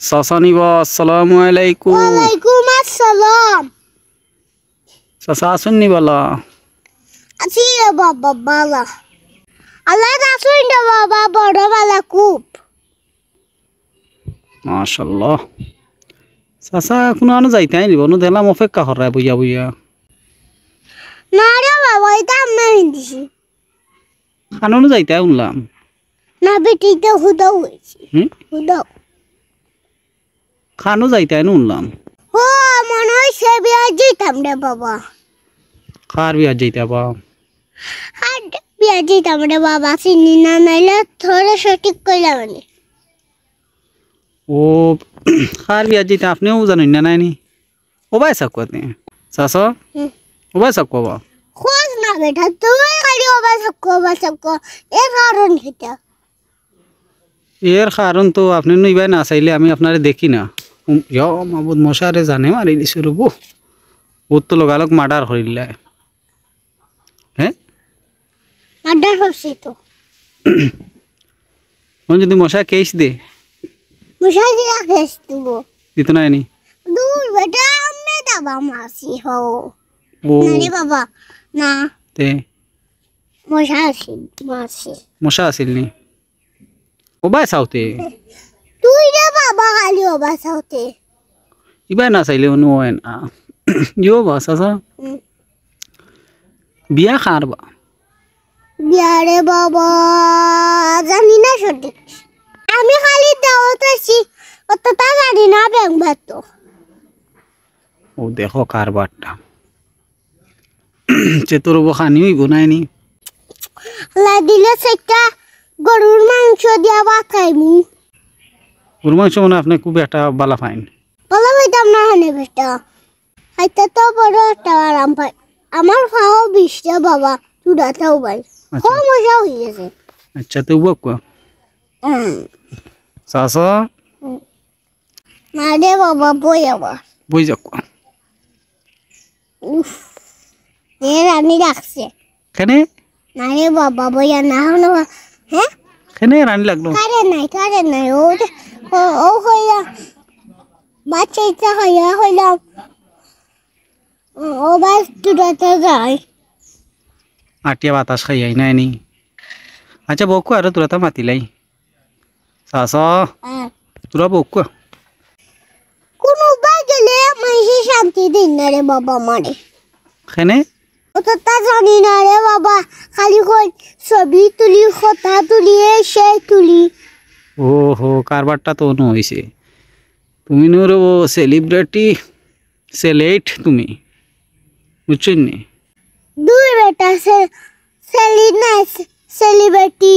চাচা নিব। আসসালামু আলাইকুম। ওয়ালাইকুম আসসালাম। চাচা আছেন নি বলা? আছি রে বাবা বালা। আল্লাহ রাসুল রে বাবা বড় বালা খুব। মাশাআল্লাহ। চাচা কোনো আনো যাইতাই নিব নো দেখলাম অপেক্ষা করা বইয়া বইয়া। না রে বাবা এটা আমি দিছি। খানোনো যাইতাই উনলাম। না বেটিতে হুদাও হয়েছে। হুদাও। খানো যাইতাই নো উনলাম। ও মনে হয় সে বিয়া যেতাম রে বাবা। কার বিয়া যাইতা বা? আর বিয়া যেতাম রে বাবা চিনি না নাইলে থরে সঠিক কইলাম মানে। ও কার বিয়া যাইতা আপনিও জানেন না নাইনি? ও ভাই সাকো আপনি চাচা ও ভাই সাকো বা? খোঁজ না বেটা তুমি খালি ওবা সক্কো এর কারণ এটা। এর কারণ তো আপনি নইবাই না চাইলে আমি আপনারে দেখি না। ইয়া মাবুদ মশারে জানে মারি দিছে রব। ও তো লগালগ মার্ডার করিলা। হ্যাঁ মার্ডার হচ্ছে তো। যদি মশা কেস দে মুশাজি রাখেস তুবো। দিত না নি? দূর বেটা আমি দাবা মাসি হো। ও না রে বাবা না তে মশা আছে মাসি। মশা আছিল নি? ও ভাই সাউতে তুই রে বাবা খালি ওবা সাথে। ইবাই না চাইলে অনু হয় না। ইও বা চাচা বিয়া খার বা? বিয়ারে বাবা জানি না সঠিক। আমি খালি দাওয়াত আছি অত তা জানি না ব্যাংক ভাত। ও দেখো কারবারটা চেতর খানি হইব নাইনি? লা দিলে সেটা গরুর মাংস দিয়া ভাত খাইমু। গরু মাংস মানে আপনি খুব একটা বালা ফাইন। বলা হইতাম না হানে বেটা। হাইতে তো বড় একটা আরাম পাই। আমার খাওয়া বিষটা বাবা চুড়াটাও ভাই খুব মজা হয়ে গেছে। আচ্ছা তো বক চাচা না রে বাবা বই আবার বই যাক এ রানী রাখছে। কেনে না রে বাবা বইয়া না হলো হ্যাঁ কেনে রানি লাগলো? কারে নাই ও ও হইয়া বাচ্চা ইচ্ছা হইলাম ও বাস চুড়াতে যায়। আটিয়া বাতাস খাইয়াই নাইনি? আচ্ছা বকু আর তোরা তো মাতিলাই চাচা তোরা বকু কোনো বা গেলে মাইসে শান্তি দিন না রে বাবা মানে। কেনে ও তো তা জানি না রে বাবা খালি কই ছবি তুলি কথা তুলি সে তুলি। ও হো কারবারটা তো অনু হয়েছে। তুমি নোর সেলিব্রিটি সেলেট তুমি বুঝছেন নি? দুই বেটা সেলিব্রিটি